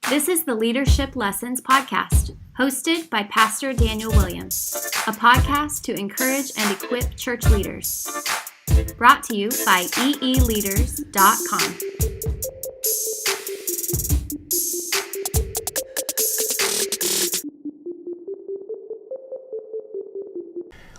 This is the Leadership Lessons Podcast, hosted by Pastor Daniel Williams, a podcast to encourage and equip church leaders. Brought to you by EEleaders.com.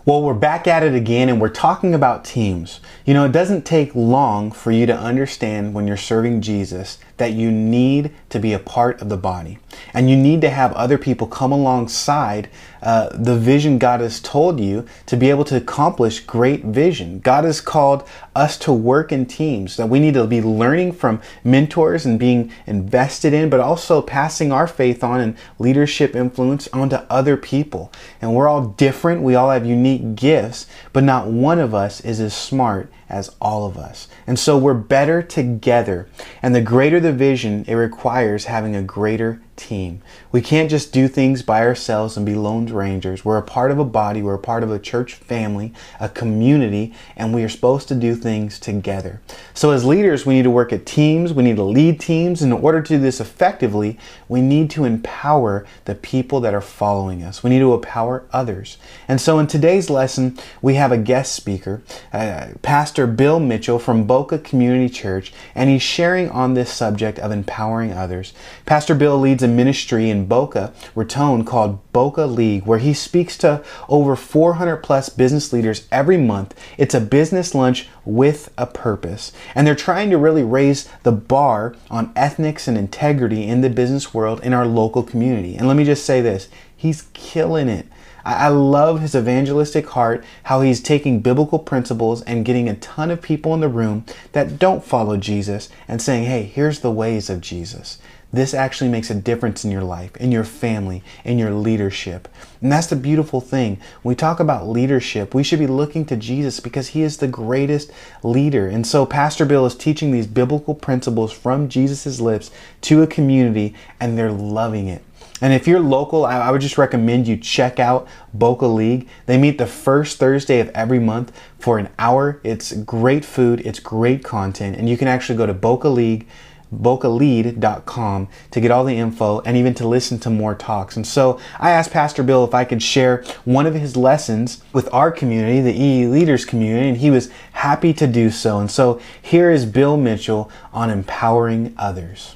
Well, we're back at it again, and we're talking about teams. You know, it doesn't take long for you to understand when you're serving Jesus that you need to be a part of the body. And you need to have other people come alongside the vision God has told you to be able to accomplish great vision. God has called us to work in teams, that we need to be learning from mentors and being invested in, but also passing our faith on and leadership influence onto other people. And we're all different. We all have unique gifts, but not one of us is as smart as all of us. And so we're better together. And the greater the vision, it requires having a greater team. We can't just do things by ourselves and be lone rangers. We're a part of a body, we're a part of a church family, a community, and we are supposed to do things together. So as leaders, we need to work at teams, we need to lead teams. In order to do this effectively, we need to empower the people that are following us. We need to empower others. And so in today's lesson, we have a guest speaker, Pastor Bill Mitchell from Boca Community Church, and he's sharing on this subject of empowering others. Pastor Bill leads a ministry in Boca Raton called BocaLead, where he speaks to over 400 plus business leaders every month. It's a business lunch with a purpose. And they're trying to really raise the bar on ethics and integrity in the business world in our local community. And let me just say this, he's killing it. I love his evangelistic heart, how he's taking biblical principles and getting a ton of people in the room that don't follow Jesus and saying, hey, here's the ways of Jesus. This actually makes a difference in your life, in your family, in your leadership. And that's the beautiful thing. When we talk about leadership, we should be looking to Jesus because he is the greatest leader. And so Pastor Bill is teaching these biblical principles from Jesus' lips to a community, and they're loving it. And if you're local, I would just recommend you check out BocaLead. They meet the first Thursday of every month for an hour. It's great food, it's great content, and you can actually go to BocaLead.com to get all the info and even to listen to more talks. And so I asked Pastor Bill if I could share one of his lessons with our community, the EEleaders community, and he was happy to do so. And so here is Bill Mitchell on empowering others.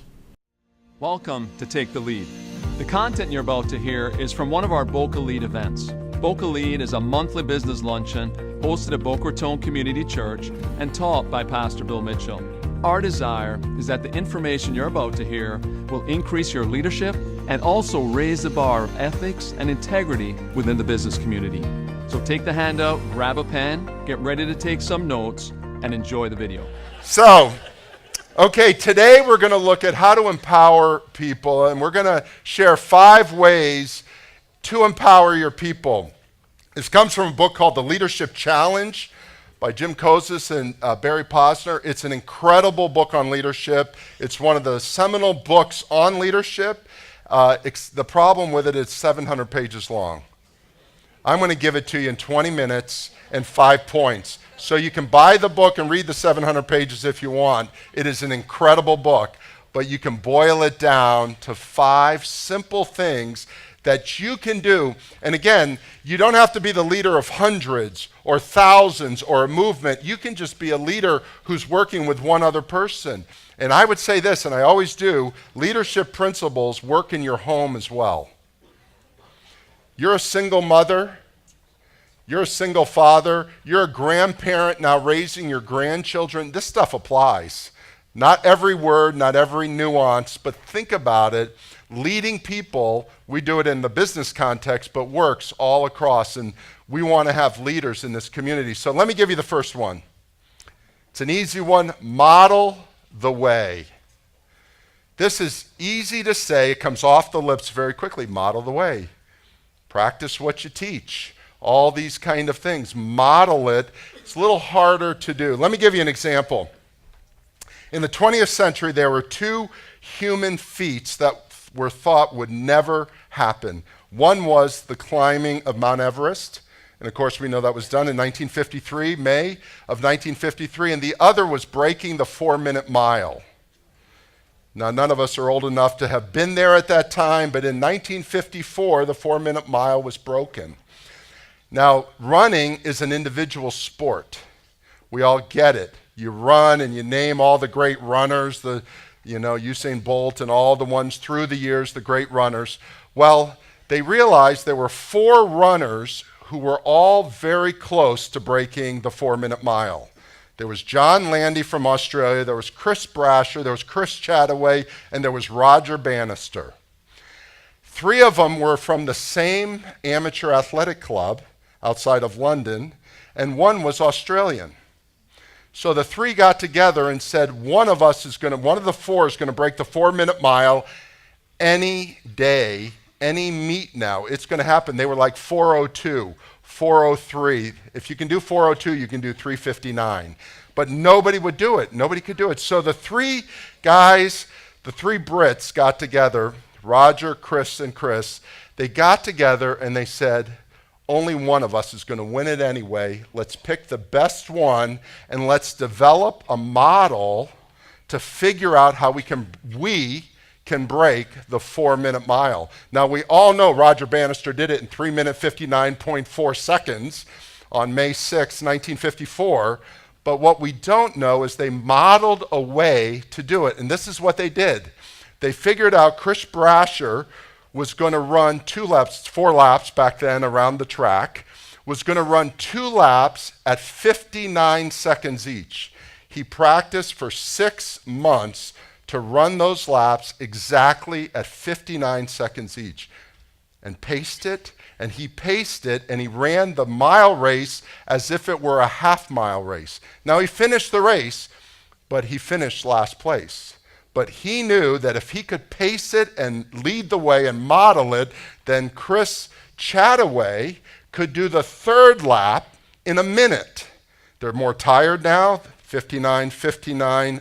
Welcome to Take the Lead. The content you're about to hear is from one of our BocaLead events. BocaLead is a monthly business luncheon hosted at Boca Raton Community Church and taught by Pastor Bill Mitchell. Our desire is that the information you're about to hear will increase your leadership and also raise the bar of ethics and integrity within the business community. So take the handout, grab a pen, get ready to take some notes, and enjoy the video. Okay, today we're going to look at how to empower people, and we're going to share 5 ways to empower your people. This comes from a book called The Leadership Challenge by Jim Kouzes and Barry Posner. It's an incredible book on leadership. It's one of the seminal books on leadership. The problem with it is 700 pages long. I'm going to give it to you in 20 minutes and 5 points. So you can buy the book and read the 700 pages if you want. It is an incredible book, but you can boil it down to 5 simple things that you can do. And again, you don't have to be the leader of hundreds or thousands or a movement. You can just be a leader who's working with one other person. And I would say this, and I always do, leadership principles work in your home as well. You're a single mother. You're a single father, you're a grandparent now raising your grandchildren. This stuff applies. Not every word, not every nuance, but think about it. Leading people, we do it in the business context, but works all across, and we want to have leaders in this community. So let me give you the first one. It's an easy one. Model the way. This is easy to say. It comes off the lips very quickly. Model the way. Practice what you teach. All these kind of things. Model it. It's a little harder to do. Let me give you an example. In the 20th century, there were 2 human feats that were thought would never happen. One was the climbing of Mount Everest, and of course we know that was done in 1953, May of 1953, and the other was breaking the 4-minute mile. Now, none of us are old enough to have been there at that time, but in 1954, the 4-minute mile was broken. Now, running is an individual sport. We all get it. You run and you name all the great runners, Usain Bolt and all the ones through the years, the great runners. Well, they realized there were 4 runners who were all very close to breaking the 4-minute mile. There was John Landy from Australia, there was Chris Brasher, there was Chris Chataway, and there was Roger Bannister. 3 of them were from the same amateur athletic club outside of London, and 1 was Australian. So the 3 got together and said, one of the 4 is going to break the 4-minute mile any day, any meet now. It's going to happen. They were like 4:02, 4:03. If you can do 4:02, you can do 3:59. But nobody would do it. Nobody could do it. So the 3 guys, the 3 Brits got together, Roger, Chris, and Chris. They got together and they said, only one of us is going to win it anyway. Let's pick the best one and let's develop a model to figure out how we can break the 4-minute mile. Now, we all know Roger Bannister did it in 3 minutes 59.4 seconds on May 6, 1954. But what we don't know is they modeled a way to do it. And this is what they did. They figured out Chris Brasher was going to run 4 laps back then around the track, was going to run 2 laps at 59 seconds each. He practiced for 6 months to run those laps exactly at 59 seconds each, and paced it, and he paced it, and he ran the mile race as if it were a half-mile race. Now, he finished the race, but he finished last place. But he knew that if he could pace it and lead the way and model it, then Chris Chataway could do the 3rd lap in a minute. They're more tired now, 59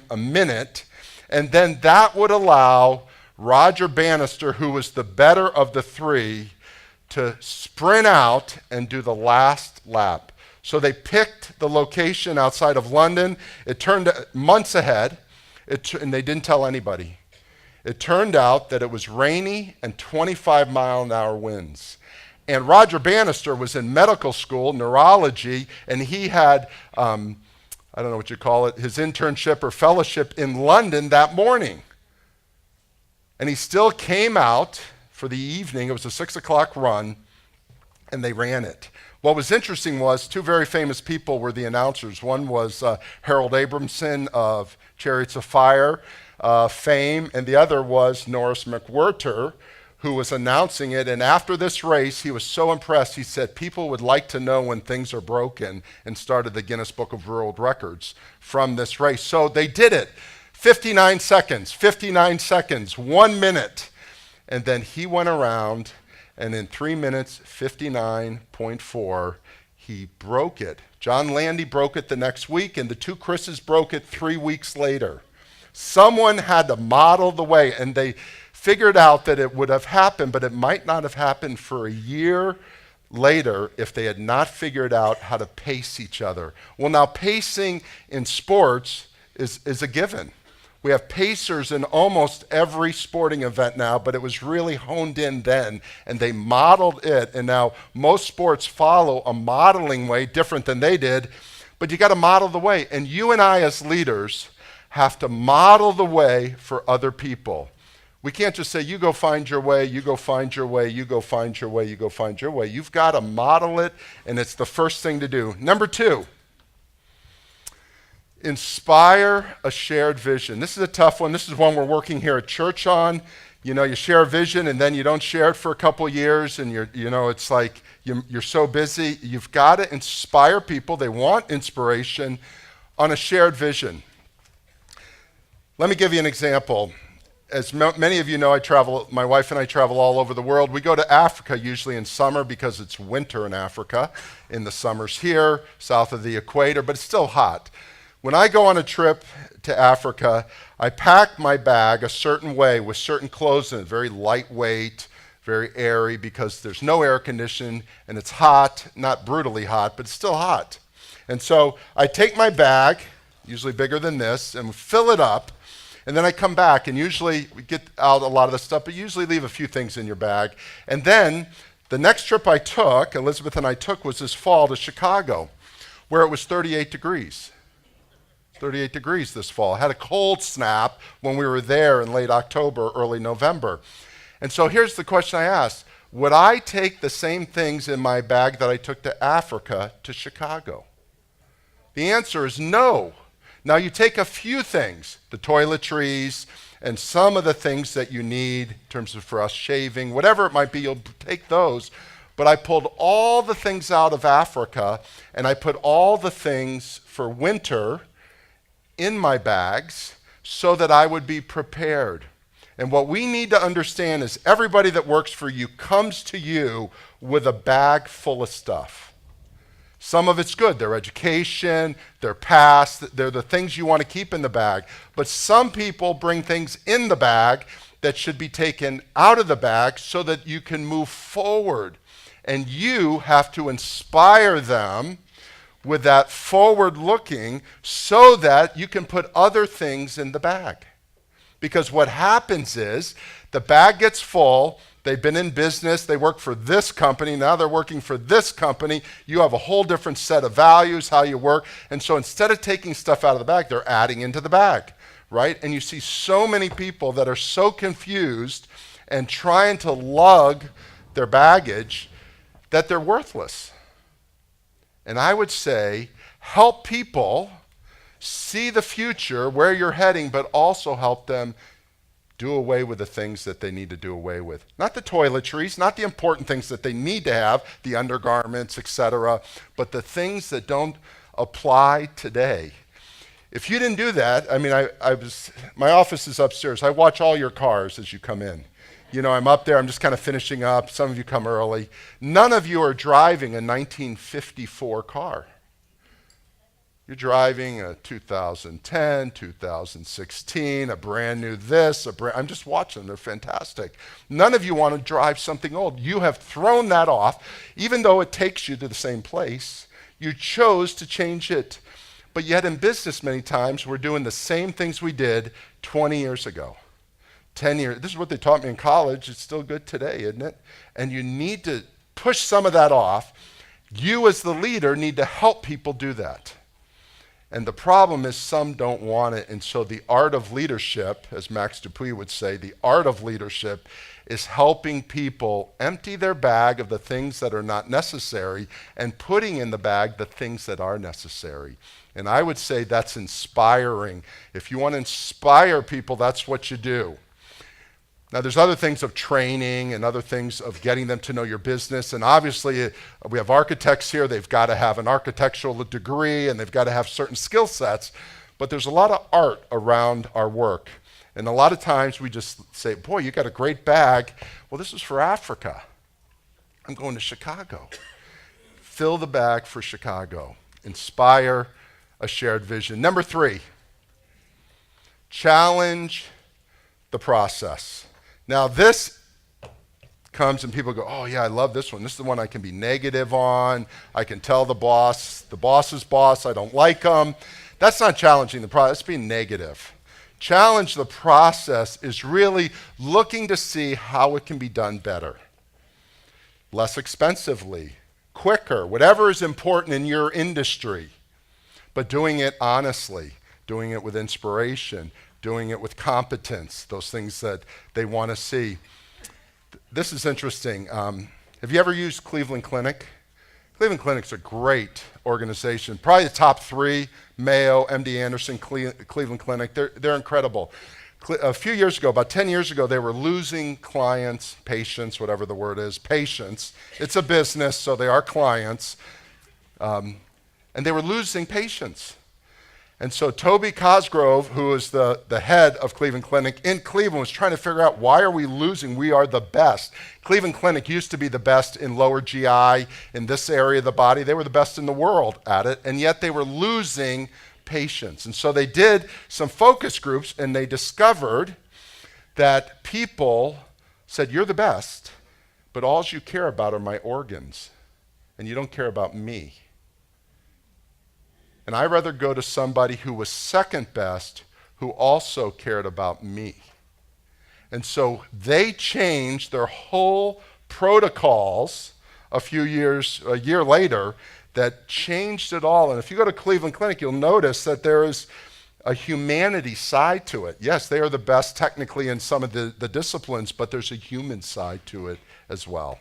a minute. And then that would allow Roger Bannister, who was the better of the 3, to sprint out and do the last lap. So they picked the location outside of London. It turned months ahead. And they didn't tell anybody. It turned out that it was rainy and 25-mile-an-hour winds. And Roger Bannister was in medical school, neurology, and he had, I don't know what you call it, his internship or fellowship in London that morning. And he still came out for the evening. It was a 6 o'clock run, and they ran it. What was interesting was 2 very famous people were the announcers. One was Harold Abramson of Chariots of Fire fame, and the other was Norris McWhirter, who was announcing it. And after this race, he was so impressed, he said, people would like to know when things are broken, and started the Guinness Book of World Records from this race. So they did it. 59 seconds, 1 minute. And then he went around, and in 3 minutes, 59.4, he broke it. John Landy broke it the next week, and the 2 Chris's broke it 3 weeks later. Someone had to model the way, and they figured out that it would have happened, but it might not have happened for a year later if they had not figured out how to pace each other. Well, now pacing in sports is a given. We have pacers in almost every sporting event now, but it was really honed in then, and they modeled it. And now most sports follow a modeling way different than they did, but you got to model the way. And you and I as leaders have to model the way for other people. We can't just say, you go find your way, you go find your way, you go find your way, you go find your way. You've got to model it, and it's the first thing to do. Number 2. Inspire a shared vision. This is a tough one. This is one we're working here at church on. You share a vision and then you don't share it for a couple years, and it's like you're so busy. You've got to inspire people. They want inspiration on a shared vision. Let me give you an example. As many of you know, my wife and I travel all over the world. We go to Africa usually in summer because it's winter in Africa. In the summers here, south of the equator, but it's still hot. When I go on a trip to Africa, I pack my bag a certain way with certain clothes in it, very lightweight, very airy, because there's no air conditioning and it's hot, not brutally hot, but it's still hot. And so I take my bag, usually bigger than this, and fill it up. And then I come back, and usually we get out a lot of the stuff, but usually leave a few things in your bag. And then the next trip I took, Elizabeth and I took, was this fall to Chicago, where it was 38 degrees. 38 degrees this fall. I had a cold snap when we were there in late October, early November. And so here's the question I asked. Would I take the same things in my bag that I took to Africa to Chicago? The answer is no. Now you take a few things, the toiletries and some of the things that you need in terms of for us shaving, whatever it might be, you'll take those. But I pulled all the things out of Africa and I put all the things for winter in my bags so that I would be prepared. And what we need to understand is everybody that works for you comes to you with a bag full of stuff. Some of it's good, their education, their past, they're the things you want to keep in the bag. But some people bring things in the bag that should be taken out of the bag so that you can move forward. And you have to inspire them with that forward looking so that you can put other things in the bag. Because what happens is the bag gets full, they've been in business, they work for this company, now they're working for this company, you have a whole different set of values, how you work, and so instead of taking stuff out of the bag, they're adding into the bag, right? And you see so many people that are so confused and trying to lug their baggage that they're worthless. And I would say, help people see the future, where you're heading, but also help them do away with the things that they need to do away with. Not the toiletries, not the important things that they need to have, the undergarments, etc., but the things that don't apply today. If you didn't do that, I mean, my office is upstairs. I watch all your cars as you come in. You know, I'm up there, I'm just kind of finishing up. Some of you come early. None of you are driving a 1954 car. You're driving a 2010, 2016, a brand new this, I'm just watching them, they're fantastic. None of you want to drive something old. You have thrown that off, even though it takes you to the same place. You chose to change it. But yet in business many times, we're doing the same things we did 20 years ago, 10 years. This is what they taught me in college. It's still good today, isn't it? And you need to push some of that off. You as the leader need to help people do that. And the problem is some don't want it. And so the art of leadership, as Max Dupuy would say, the art of leadership is helping people empty their bag of the things that are not necessary and putting in the bag the things that are necessary. And I would say that's inspiring. If you want to inspire people, that's what you do. Now, there's other things of training and other things of getting them to know your business. And obviously, we have architects here. They've got to have an architectural degree, and they've got to have certain skill sets. But there's a lot of art around our work. And a lot of times, we just say, boy, you got a great bag. Well, this is for Africa. I'm going to Chicago. Fill the bag for Chicago. Inspire a shared vision. Number 3, challenge the process. Now this comes and people go, oh yeah, I love this one. This is the one I can be negative on. I can tell the boss's boss, I don't like them. That's not challenging the process, that's being negative. Challenge the process is really looking to see how it can be done better, less expensively, quicker, whatever is important in your industry, but doing it honestly, doing it with inspiration, doing it with competence, those things that they want to see. This is interesting. Have you ever used Cleveland Clinic? Cleveland Clinic's a great organization. Probably the top 3, Mayo, MD Anderson, Cleveland Clinic. They're incredible. A few years ago, about 10 years ago, they were losing clients, patients, whatever the word is, patients. It's a business, so they are clients. And they were losing patients. And so Toby Cosgrove, who is the head of Cleveland Clinic in Cleveland, was trying to figure out, why are we losing? We are the best. Cleveland Clinic used to be the best in lower GI, in this area of the body. They were the best in the world at it, and yet they were losing patients. And so they did some focus groups, and they discovered that people said, you're the best, but all you care about are my organs, and you don't care about me. And I'd rather go to somebody who was second best, who also cared about me. And so they changed their whole protocols a year later, that changed it all. And if you go to Cleveland Clinic, you'll notice that there is a humanity side to it. Yes, they are the best technically in some of the disciplines, but there's a human side to it as well.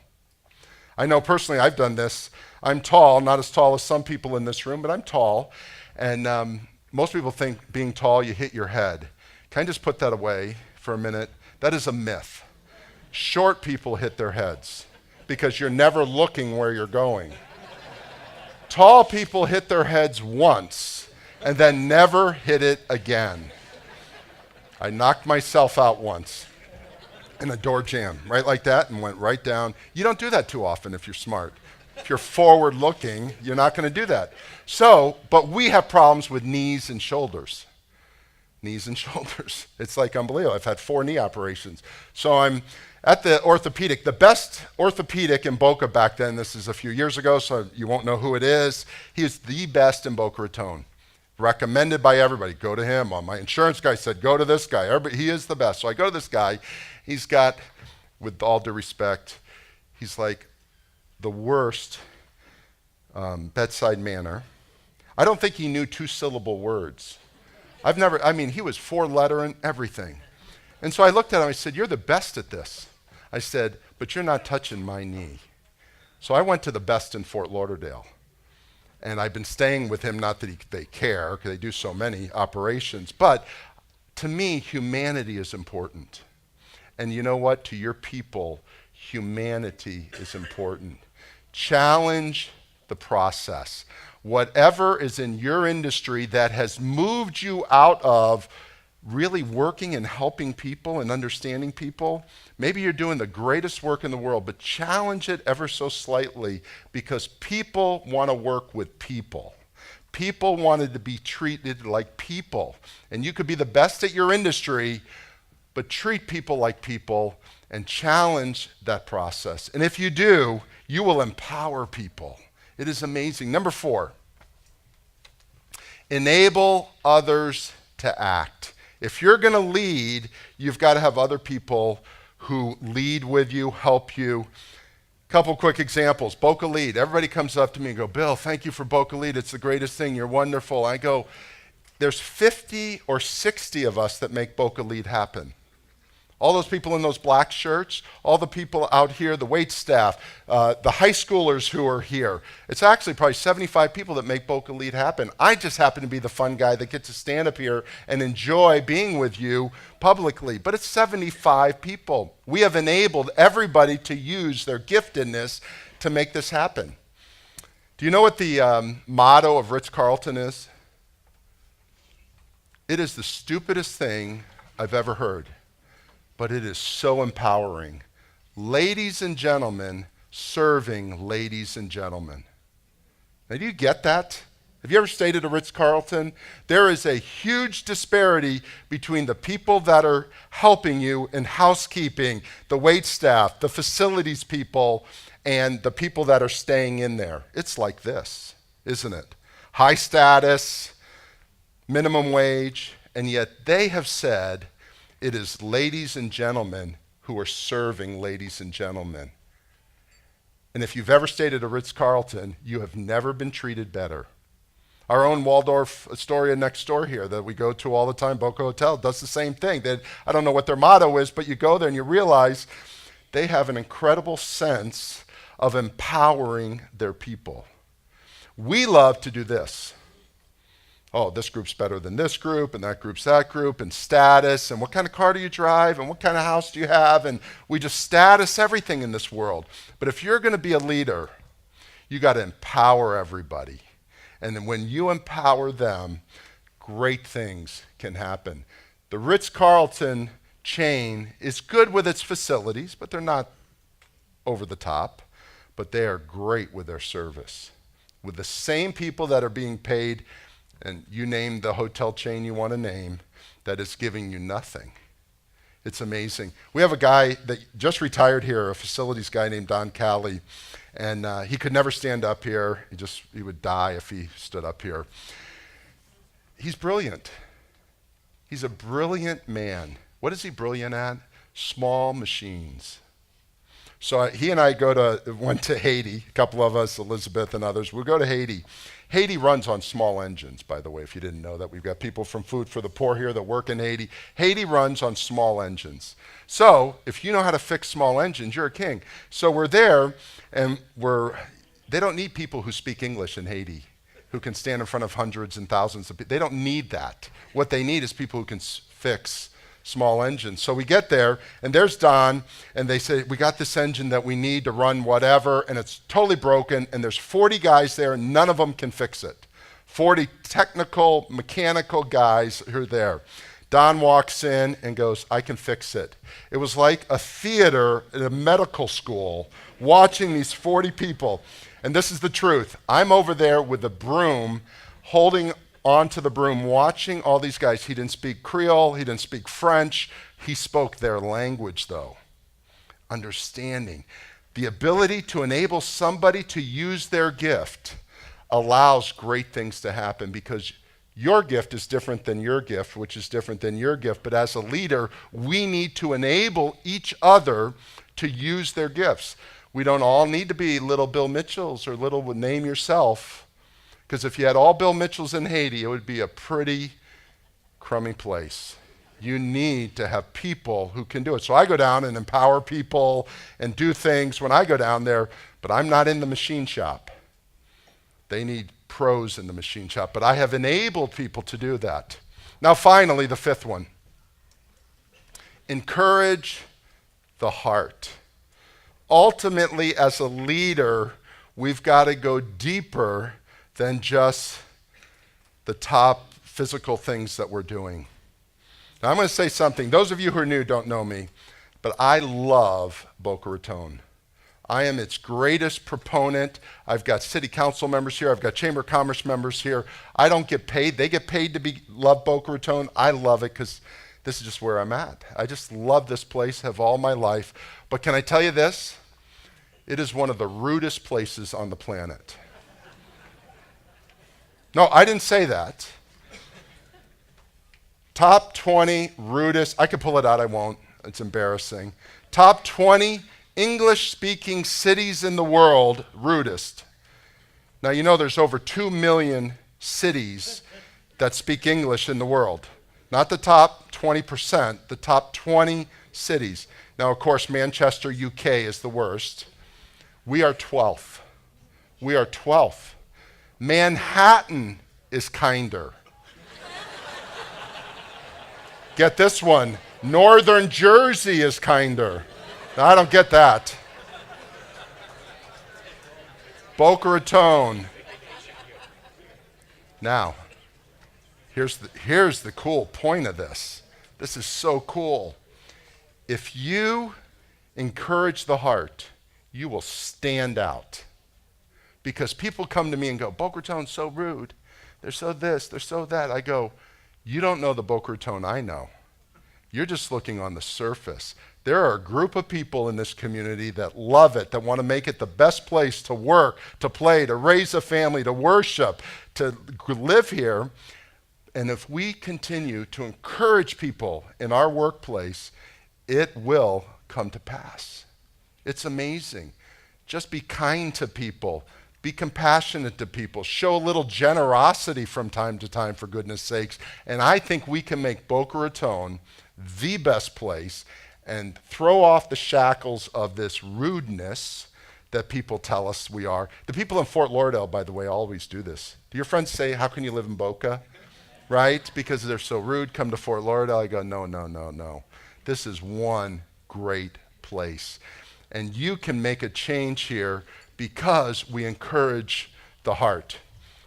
I know personally I've done this. I'm tall, not as tall as some people in this room, but I'm tall. And most people think being tall, you hit your head. Can I just put that away for a minute? That is a myth. Short people hit their heads because you're never looking where you're going. Tall people hit their heads once and then never hit it again. I knocked myself out once in a door jam, right like that, and went right down. You don't do that too often if you're smart. If you're forward looking, you're not going to do that. But we have problems with knees and shoulders. Knees and shoulders. It's like unbelievable. I've had 4 knee operations. So I'm at the orthopedic, the best orthopedic in Boca back then. This is a few years ago, so you won't know who it is. He is the best in Boca Raton. Recommended by everybody. Go to him. My insurance guy said, go to this guy. He is the best. So I go to this guy. He's got, with all due respect, he's like the worst bedside manner. I don't think he knew 2-syllable words. He was 4-letter and everything. And so I looked at him, I said, you're the best at this. I said, but you're not touching my knee. So I went to the best in Fort Lauderdale. And I've been staying with him, not that they care, because they do so many operations, but to me, humanity is important. And you know what? To your people, humanity is important. Challenge the process. Whatever is in your industry that has moved you out of really working and helping people and understanding people, maybe you're doing the greatest work in the world, but challenge it ever so slightly, because people want to work with people. People wanted to be treated like people. And you could be the best at your industry, but treat people like people and challenge that process. And if you do, you will empower people. It is amazing. Number 4, enable others to act. If you're going to lead, you've got to have other people who lead with you, help you. Couple quick examples. BocaLead. Everybody comes up to me and go, Bill, thank you for BocaLead. It's the greatest thing. You're wonderful. I go, there's 50 or 60 of us that make BocaLead happen. All those people in those black shirts, all the people out here, the wait staff, the high schoolers who are here. It's actually probably 75 people that make BocaLead happen. I just happen to be the fun guy that gets to stand up here and enjoy being with you publicly. But it's 75 people. We have enabled everybody to use their giftedness to make this happen. Do you know what the motto of Ritz-Carlton is? It is the stupidest thing I've ever heard, but it is so empowering. Ladies and gentlemen, serving ladies and gentlemen. Now, do you get that? Have you ever stayed at a Ritz-Carlton? There is a huge disparity between the people that are helping you in housekeeping, the wait staff, the facilities people, and the people that are staying in there. It's like this, isn't it? High status, minimum wage, and yet they have said, it is ladies and gentlemen who are serving ladies and gentlemen. And if you've ever stayed at a Ritz-Carlton, you have never been treated better. Our own Waldorf Astoria next door here that we go to all the time, Boca Hotel, does the same thing. I don't know what their motto is, but you go there and you realize they have an incredible sense of empowering their people. We love to do this. Oh, this group's better than this group, and that group's that group, and status, and what kind of car do you drive, and what kind of house do you have, and we just status everything in this world. But if you're going to be a leader, you got to empower everybody. And then when you empower them, great things can happen. The Ritz-Carlton chain is good with its facilities, but they're not over the top, but they are great with their service. With the same people that are being paid, and you name the hotel chain you want to name, that is giving you nothing. It's amazing. We have a guy that just retired here, a facilities guy named Don Cali, and he could never stand up here. He would die if he stood up here. He's brilliant. He's a brilliant man. What is he brilliant at? Small machines. So he and I went to Haiti, a couple of us, Elizabeth and others. We'll go to Haiti. Haiti runs on small engines, by the way, if you didn't know that. We've got people from Food for the Poor here that work in Haiti. Haiti runs on small engines. So if you know how to fix small engines, you're a king. So we're there, and they don't need people who speak English in Haiti, who can stand in front of hundreds and thousands of people. They don't need that. What they need is people who can fix small engines. So we get there, and there's Don, and they say, we got this engine that we need to run whatever, and it's totally broken, and there's 40 guys there, and none of them can fix it. 40 technical, mechanical guys who are there. Don walks in and goes, I can fix it. It was like a theater at a medical school watching these 40 people. And this is the truth. I'm over there with a broom, holding onto the broom, watching all these guys. He didn't speak Creole. He didn't speak French. He spoke their language, though. Understanding. The ability to enable somebody to use their gift allows great things to happen, because your gift is different than your gift, which is different than your gift. But as a leader, we need to enable each other to use their gifts. We don't all need to be little Bill Mitchells or little name yourself. Because if you had all Bill Mitchells in Haiti, it would be a pretty crummy place. You need to have people who can do it. So I go down and empower people and do things when I go down there, but I'm not in the machine shop. They need pros in the machine shop, but I have enabled people to do that. Now finally, the fifth one. Encourage the heart. Ultimately, as a leader, we've got to go deeper than just the top physical things that we're doing. Now I'm going to say something. Those of you who are new don't know me, but I love Boca Raton. I am its greatest proponent. I've got city council members here. I've got chamber of commerce members here. I don't get paid. They get paid to love Boca Raton. I love it because this is just where I'm at. I just love this place, have all my life. But can I tell you this? It is one of the rudest places on the planet. No, I didn't say that. Top 20 rudest, I could pull it out, I won't, it's embarrassing. Top 20 English-speaking cities in the world, rudest. Now you know there's over 2 million cities that speak English in the world. Not the top 20%, the top 20 cities. Now of course Manchester, UK is the worst. We are 12th. We are 12th. Manhattan is kinder. Get this one. Northern Jersey is kinder. Now, I don't get that. Boca Raton. Now, here's the cool point of this. This is so cool. If you encourage the heart, you will stand out. Because people come to me and go, Boca Raton's so rude. They're so this, they're so that. I go, you don't know the Boca Raton I know. You're just looking on the surface. There are a group of people in this community that love it, that want to make it the best place to work, to play, to raise a family, to worship, to live here. And if we continue to encourage people in our workplace, it will come to pass. It's amazing. Just be kind to people. Be compassionate to people. Show a little generosity from time to time, for goodness sakes. And I think we can make Boca Raton the best place and throw off the shackles of this rudeness that people tell us we are. The people in Fort Lauderdale, by the way, always do this. Do your friends say, how can you live in Boca? Right? Because they're so rude, come to Fort Lauderdale. I go, no. This is one great place. And you can make a change here because we encourage the heart.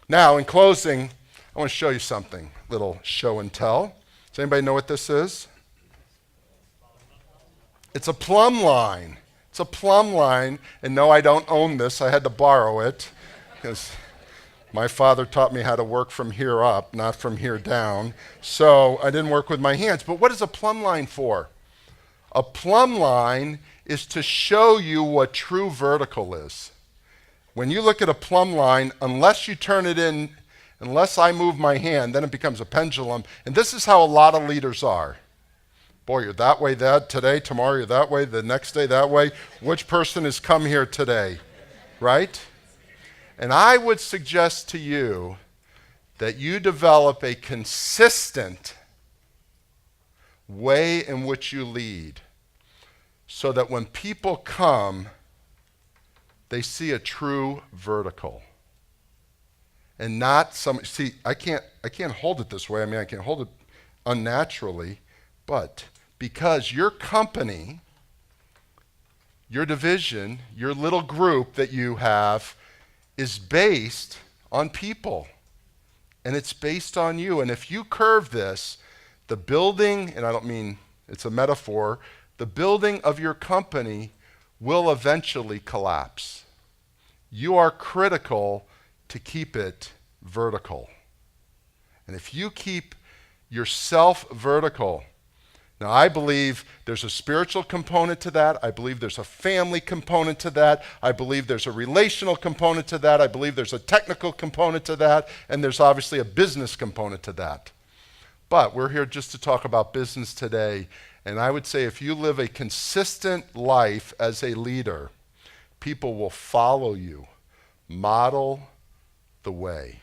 Now, in closing, I want to show you something, little show and tell. Does anybody know what this is? It's a plumb line. It's a plumb line, and no, I don't own this. I had to borrow it because my father taught me how to work from here up, not from here down. So I didn't work with my hands. But what is a plumb line for? A plumb line is to show you what true vertical is. When you look at a plumb line, unless you turn it in, Unless I move my hand, then it becomes a pendulum. And this is how a lot of leaders are. Boy, you're that way that today, tomorrow you're that way, the next day that way. Which person has come here today, right? And I would suggest to you that you develop a consistent way in which you lead so that when people come, they see a true vertical. And not some, see, I can't hold it this way. I mean, I can hold it unnaturally, but because your company, your division, your little group that you have is based on people. And it's based on you. And if you curve this, the building, and I don't mean it's a metaphor, the building of your company will eventually collapse. You are critical to keep it vertical. And if you keep yourself vertical, now I believe there's a spiritual component to that. I believe there's a family component to that. I believe there's a relational component to that. I believe there's a technical component to that. And there's obviously a business component to that. But we're here just to talk about business today. And I would say if you live a consistent life as a leader, people will follow you. Model the way.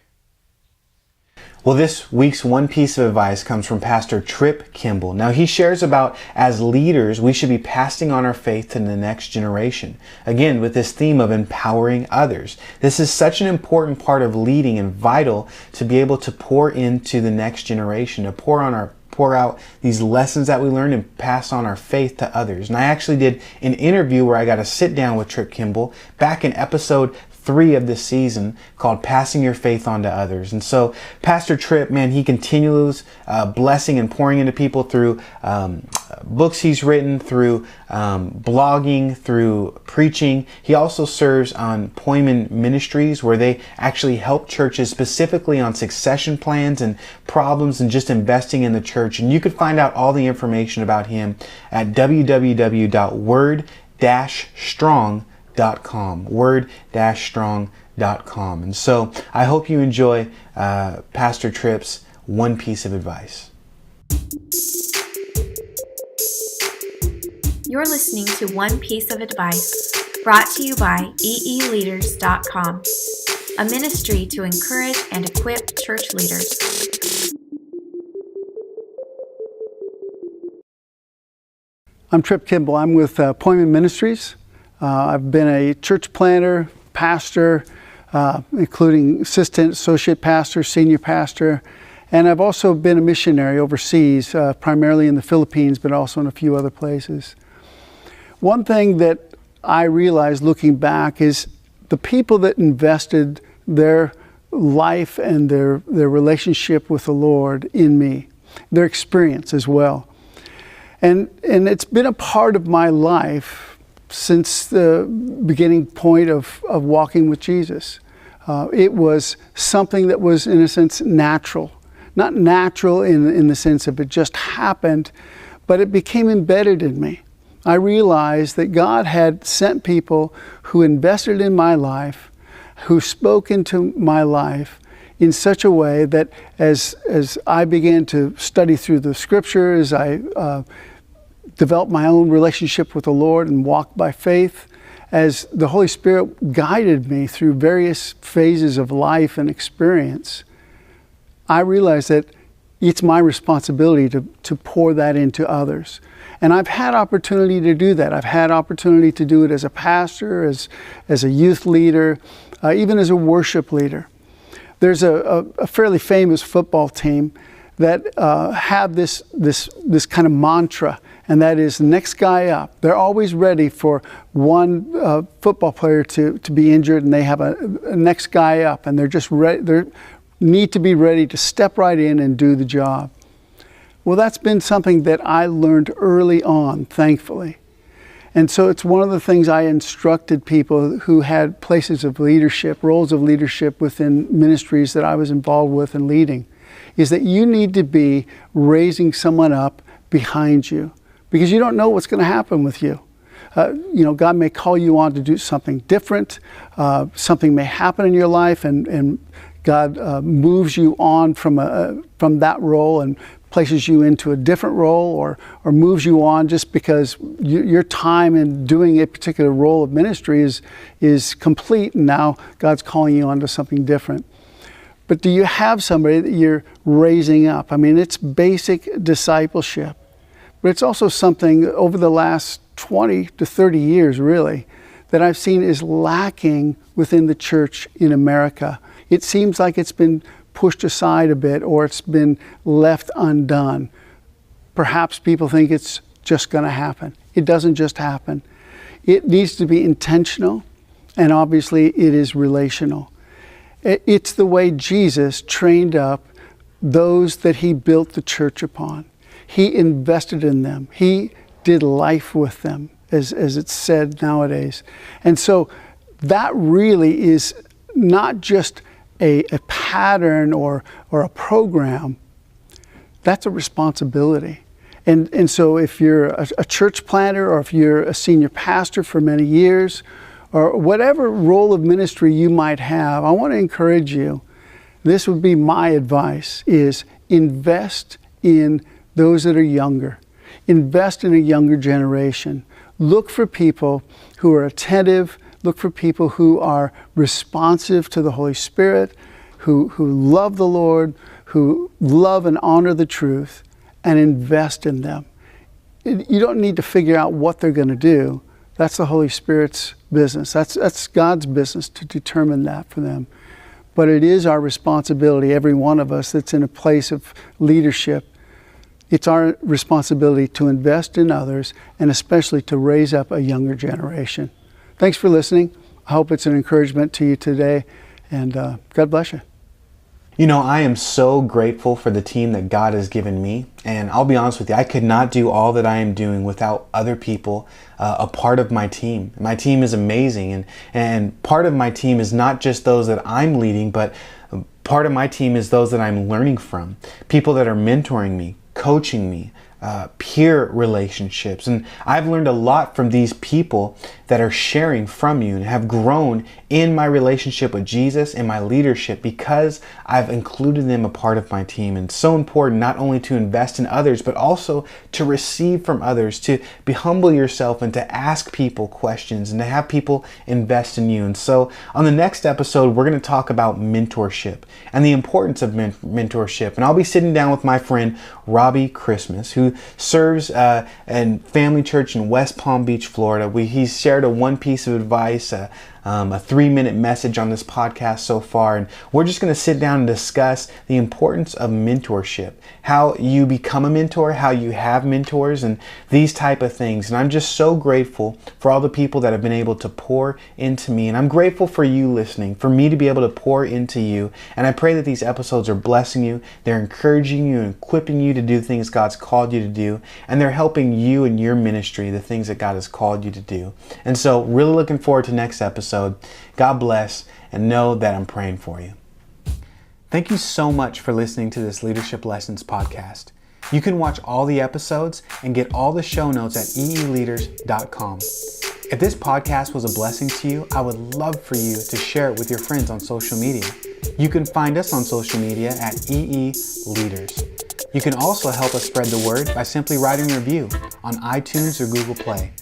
Well, this week's one piece of advice comes from Pastor Tripp Kimball. Now, he shares about as leaders, we should be passing on our faith to the next generation. Again, with this theme of empowering others. This is such an important part of leading and vital to be able to pour into the next generation, to pour out these lessons that we learned and pass on our faith to others. And I actually did an interview where I got to sit down with Tripp Kimball back in episode 3 of this season called Passing Your Faith On to Others. And so Pastor Tripp, man, he continues blessing and pouring into people through books he's written, through blogging, through preaching. He also serves on Posner Ministries, where they actually help churches specifically on succession plans and problems and just investing in the church. And you could find out all the information about him at www.word-strong.com. word-strong.com. And so I hope you enjoy Pastor Tripp's one piece of advice. You're listening to One Piece of Advice, brought to you by EEleaders.com, a ministry to encourage and equip church leaders. I'm Tripp Kimball. I'm with Posner Ministries. I've been a church planter, pastor, including assistant, associate pastor, senior pastor, and I've also been a missionary overseas, primarily in the Philippines, but also in a few other places. One thing that I realized looking back is the people that invested their life and their relationship with the Lord in me, their experience as well. And it's been a part of my life since the beginning point of walking with Jesus. It was something that was, in a sense, natural. Not natural in the sense of it just happened, but it became embedded in me. I realized that God had sent people who invested in my life, who spoke into my life in such a way that as I began to study through the scriptures, I developed my own relationship with the Lord and walked by faith, as the Holy Spirit guided me through various phases of life and experience, I realized that it's my responsibility to pour that into others. And I've had opportunity to do that. I've had opportunity to do it as a pastor, as a youth leader, even as a worship leader. There's a fairly famous football team that have this kind of mantra, and that is next guy up. They're always ready for one football player to be injured, and they have a next guy up, and they're just ready. They need to be ready to step right in and do the job. Well, that's been something that I learned early on, thankfully. And so it's one of the things I instructed people who had places of leadership, roles of leadership within ministries that I was involved with and leading, is that you need to be raising someone up behind you, because you don't know what's going to happen with you. God may call you on to do something different. Something may happen in your life and God moves you on from that role and places you into a different role, or moves you on just because your time in doing a particular role of ministry is complete, and now God's calling you onto something different. But do you have somebody that you're raising up? I mean, it's basic discipleship, but it's also something over the last 20 to 30 years, really, that I've seen is lacking within the church in America. It seems like it's been pushed aside a bit, or it's been left undone. Perhaps people think it's just going to happen. It doesn't just happen. It needs to be intentional, and obviously it is relational. It's the way Jesus trained up those that he built the church upon. He invested in them. He did life with them, as it's said nowadays. And so that really is not just a pattern or a program. That's a responsibility. And so if you're a church planter, or if you're a senior pastor for many years, or whatever role of ministry you might have, I want to encourage you. This would be my advice, is invest in those that are younger. Invest in a younger generation. Look for people who are attentive. Look for people who are responsive to the Holy Spirit, who love the Lord, who love and honor the truth, and invest in them. You don't need to figure out what they're going to do. That's the Holy Spirit's business. That's God's business to determine that for them. But it is our responsibility, every one of us that's in a place of leadership, it's our responsibility to invest in others, and especially to raise up a younger generation. Thanks for listening. I hope it's an encouragement to you today, and God bless you. You know, I am so grateful for the team that God has given me. And I'll be honest with you, I could not do all that I am doing without other people, a part of my team. My team is amazing. And part of my team is not just those that I'm leading, but part of my team is those that I'm learning from. People that are mentoring me, coaching me, peer relationships. And I've learned a lot from these people that are sharing from you, and have grown in my relationship with Jesus and my leadership because I've included them a part of my team. And it's so important not only to invest in others, but also to receive from others, to be humble yourself and to ask people questions and to have people invest in you. And so on the next episode, we're going to talk about mentorship and the importance of mentorship. And I'll be sitting down with my friend Robbie Christmas, who serves in Family Church in West Palm Beach, Florida. He's shared a one piece of advice, a 3-minute message on this podcast so far, and we're just going to sit down and discuss the importance of mentorship, how you become a mentor, how you have mentors, and these type of things. And I'm just so grateful for all the people that have been able to pour into me, and I'm grateful for you listening, for me to be able to pour into you. And I pray that these episodes are blessing you, they're encouraging you and equipping you to do things God's called you to do, and they're helping you in your ministry, the things that God has called you to do. And so really looking forward to next episode. God bless, and know that I'm praying for you. Thank you so much for listening to this Leadership Lessons podcast. You can watch all the episodes and get all the show notes at EEleaders.com. If this podcast was a blessing to you, I would love for you to share it with your friends on social media. You can find us on social media at EEleaders. You can also help us spread the word by simply writing a review on iTunes or Google Play.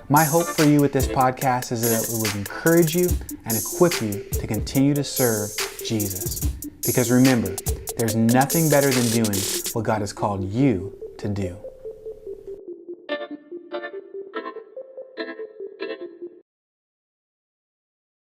My hope for you with this podcast is that it would encourage you and equip you to continue to serve Jesus. Because remember, there's nothing better than doing what God has called you to do.